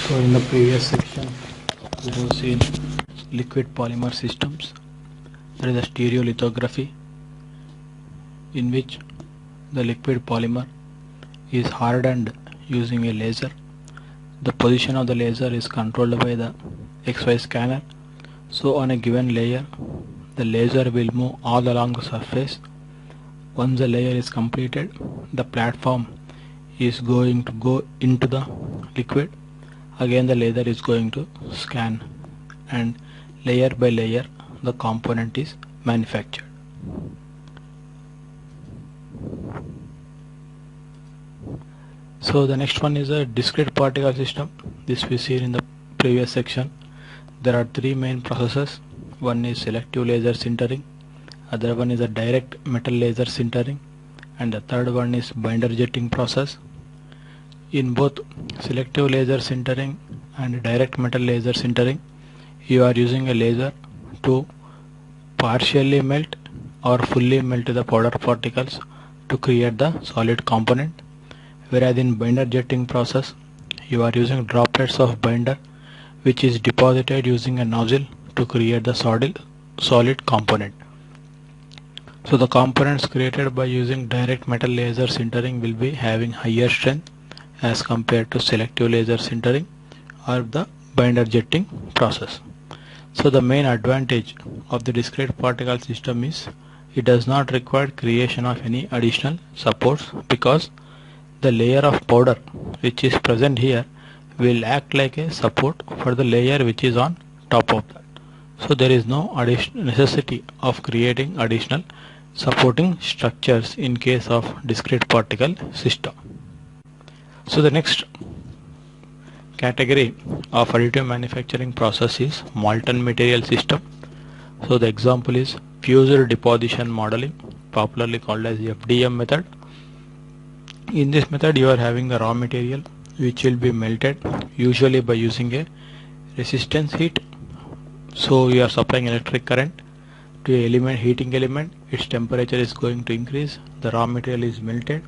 So in the previous section we have seen liquid polymer systems. There is a stereolithography in which the liquid polymer is hardened using a laser. The position of the laser is controlled by the XY scanner. So on a given layer the laser will move all along the surface. Once the layer is completed, the platform is going to go into the liquid. Again the laser is going to scan, and layer by layer the component is manufactured. So the next one is a discrete particle system. This we see in the previous section. There are three main processes. One is selective laser sintering, other one is a direct metal laser sintering, and the third one is binder jetting process. In both selective laser sintering and direct metal laser sintering, you are using a laser to partially melt or fully melt the powder particles to create the solid component, whereas in binder jetting process you are using droplets of binder which is deposited using a nozzle to create the solid component. So the components created by using direct metal laser sintering will be having higher strength as compared to selective laser sintering or the binder jetting process. So the main advantage of the discrete particle system is it does not require creation of any additional supports, because the layer of powder which is present here will act like a support for the layer which is on top of that. So there is no additional necessity of creating additional supporting structures in case of discrete particle system. So the next category of additive manufacturing process is molten material system. So the example is fused deposition modeling, popularly called as FDM method. In this method you are having the raw material which will be melted, usually by using a resistance heat. So you are supplying electric current to a heating element, its temperature is going to increase, the raw material is melted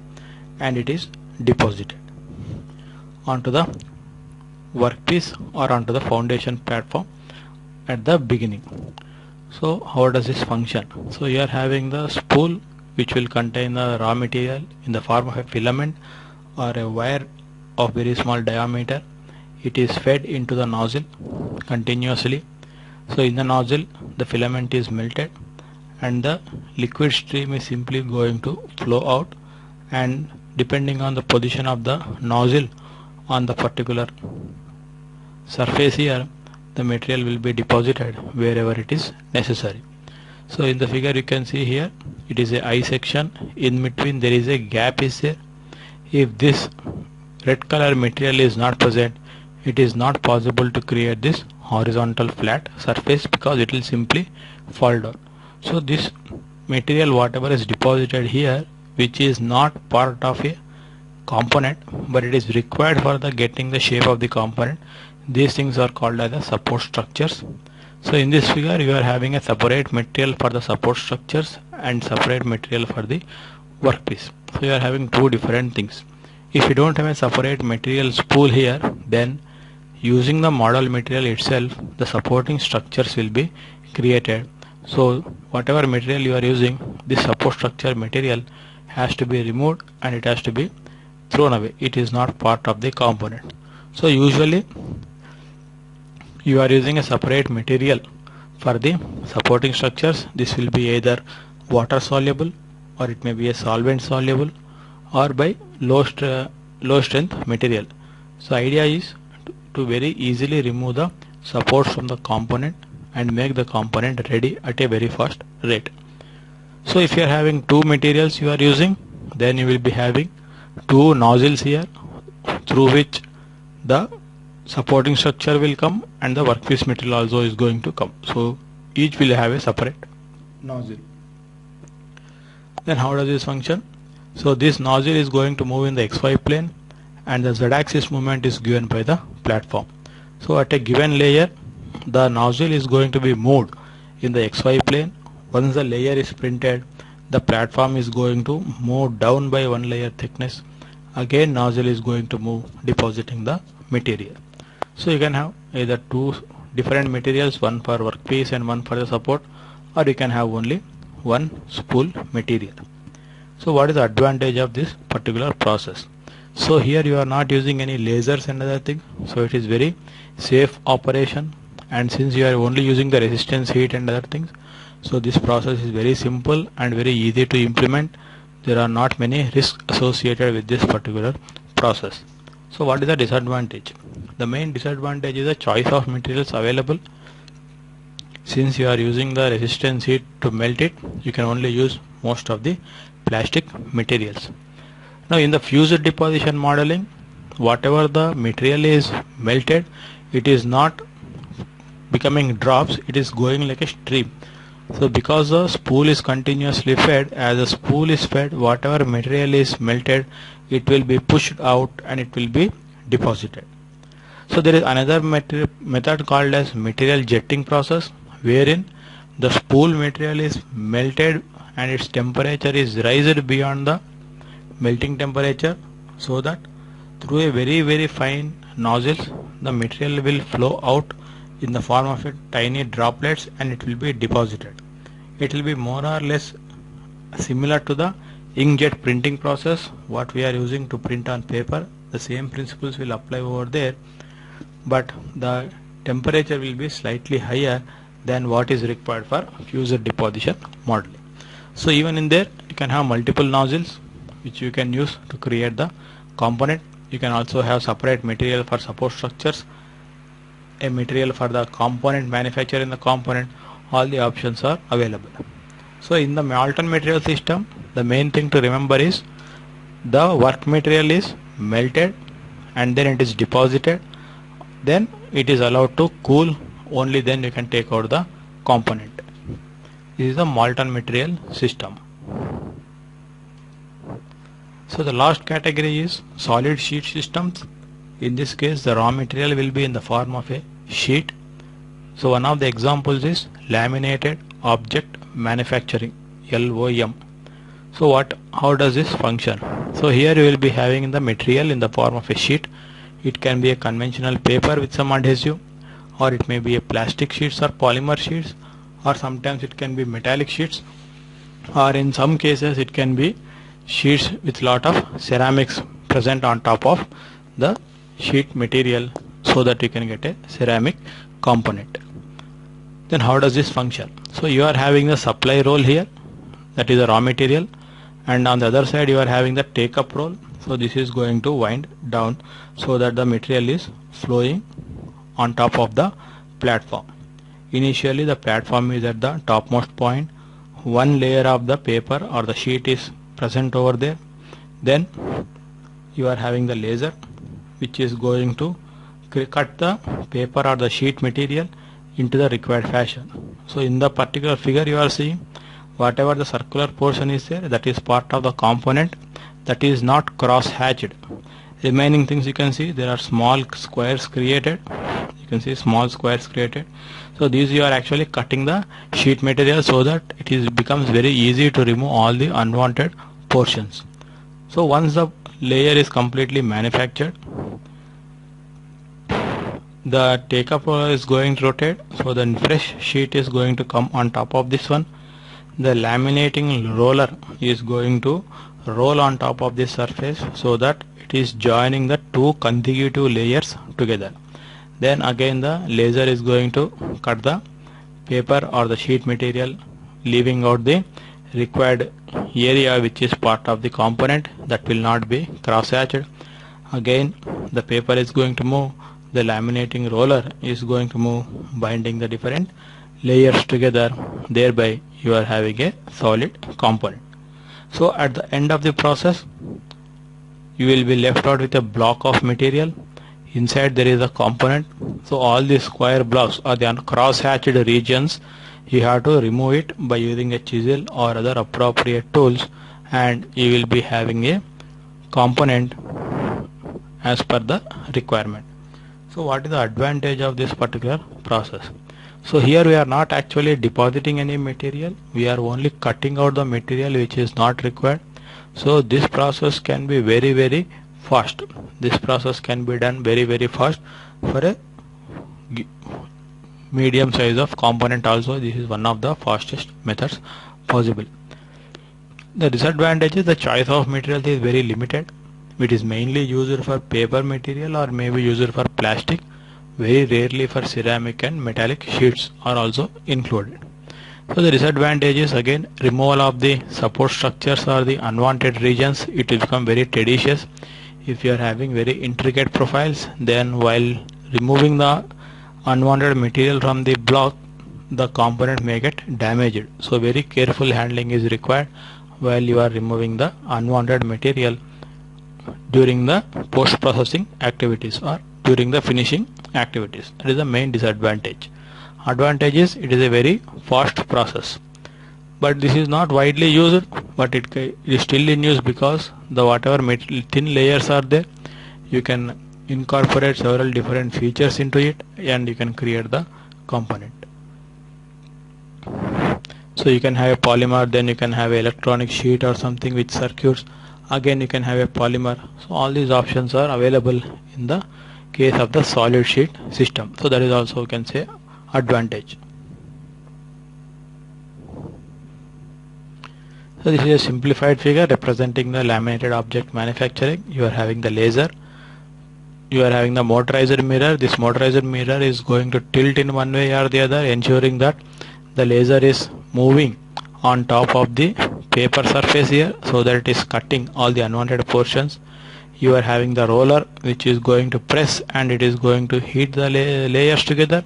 and it is deposited onto the workpiece or onto the foundation platform at the beginning. So how does this function? So you are having the spool which will contain the raw material in the form of a filament or a wire of very small diameter. It is fed into the nozzle continuously. So in the nozzle the filament is melted and the liquid stream is simply going to flow out, and depending on the position of the nozzle on the particular surface here, the material will be deposited wherever it is necessary. So in the figure you can see here it is a I section, in between there is a gap is there. If this red color material is not present, it is not possible to create this horizontal flat surface because it will simply fall down. So this material whatever is deposited here, which is not part of a component but it is required for the getting the shape of the component, these things are called as the support structures. So in this figure you are having a separate material for the support structures and separate material for the workpiece. So you are having two different things. If you don't have a separate material spool here, then using the model material itself the supporting structures will be created. So whatever material you are using, this support structure material has to be removed and it has to be thrown away. It is not part of the component. So usually you are using a separate material for the supporting structures. This will be either water soluble or it may be a solvent soluble or by low strength material. So idea is to very easily remove the supports from the component and make the component ready at a very fast rate. So if you are having two materials you are using, then you will be having two nozzles here through which the supporting structure will come and the workpiece material also is going to come. So each will have a separate nozzle. Then how does this function? So this nozzle is going to move in the XY plane and the Z-axis movement is given by the platform. So at a given layer the nozzle is going to be moved in the XY plane. Once the layer is printed, the platform is going to move down by one layer thickness. Again nozzle is going to move depositing the material. So you can have either two different materials, one for workpiece and one for the support, or you can have only one spool material. So what is the advantage of this particular process? So here you are not using any lasers and other thing, so it is very safe operation, and since you are only using the resistance heat and other things, so this process is very simple and very easy to implement. There are not many risks associated with this particular process. So what is the disadvantage? The main disadvantage is the choice of materials available. Since you are using the resistance heat to melt it, you can only use most of the plastic materials. Now in the fused deposition modeling, whatever the material is melted, it is not becoming drops, it is going like a stream. So because the spool is continuously fed, as the spool is fed, whatever material is melted, it will be pushed out and it will be deposited. So there is another method called as material jetting process, wherein the spool material is melted and its temperature is raised beyond the melting temperature, so that through a very fine nozzles the material will flow out in the form of a tiny droplets and it will be deposited. It will be more or less similar to the inkjet printing process what we are using to print on paper. The same principles will apply over there, but the temperature will be slightly higher than what is required for fused deposition modeling. So even in there you can have multiple nozzles which you can use to create the component. You can also have separate material for support structures, a material for the component manufacture in the component. All the options are available. So in the molten material system, the main thing to remember is the work material is melted and then it is deposited, then it is allowed to cool, only then you can take out the component. This is the molten material system. So the last category is solid sheet systems. In this case the raw material will be in the form of a sheet. So one of the examples is laminated object manufacturing, LOM. So how does this function? So here you will be having the material in the form of a sheet. It can be a conventional paper with some adhesive, or it may be a plastic sheets or polymer sheets, or sometimes it can be metallic sheets, or in some cases it can be sheets with lot of ceramics present on top of the sheet material, so that you can get a ceramic component. Then how does this function? So you are having the supply roll here, that is the raw material, and on the other side you are having the take up roll. So this is going to wind down so that the material is flowing on top of the platform. Initially the platform is at the topmost point, one layer of the paper or the sheet is present over there. Then you are having the laser which is going to cut the paper or the sheet material into the required fashion. So in the particular figure you are seeing, whatever the circular portion is there, that is part of the component that is not cross hatched. Remaining things you can see there are small squares created. You can see small squares created. So these you are actually cutting the sheet material so that it becomes very easy to remove all the unwanted portions. So once the layer is completely manufactured, the take up roller is going to rotate, so the fresh sheet is going to come on top of this one. The laminating roller is going to roll on top of this surface so that it is joining the two consecutive layers together. Then again the laser is going to cut the paper or the sheet material, leaving out the required area which is part of the component that will not be cross hatched. Again the paper is going to move, the laminating roller is going to move, binding the different layers together, thereby you are having a solid component. So at the end of the process you will be left out with a block of material. Inside there is a component. So all these square blocks or the cross hatched regions, you have to remove it by using a chisel or other appropriate tools, and you will be having a component as per the requirement. So what is the advantage of this particular process? So here we are not actually depositing any material, we are only cutting out the material which is not required. So this process can be very fast. This process can be done very fast for a medium size of component also. This is one of the fastest methods possible. The disadvantage is the choice of material is very limited. It is mainly used for paper material or maybe used for plastic. Very rarely for ceramic and metallic sheets are also included. So the disadvantage is again removal of the support structures or the unwanted regions. It will become very tedious. If you are having very intricate profiles, then while removing the unwanted material from the block, the component may get damaged. So very careful handling is required while you are removing the unwanted material during the post-processing activities or during the finishing activities. That is the main disadvantage. Advantage is it is a very fast process, but this is not widely used, but it is still in use because the whatever thin layers are there, you can incorporate several different features into it and you can create the component. So you can have a polymer, then you can have an electronic sheet or something with circuits. Again you can have a polymer. So all these options are available in the case of the solid sheet system. So that is also, you can say, advantage. So this is a simplified figure representing the laminated object manufacturing. You are having the laser, you are having the motorized mirror. This motorized mirror is going to tilt in one way or the other, ensuring that the laser is moving on top of the paper surface here, so that it is cutting all the unwanted portions. You are having the roller which is going to press and it is going to heat the layers together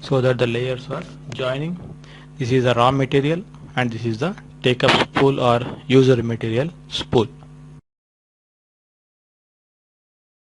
so that the layers are joining. This is the raw material and this is the take up spool or user material spool.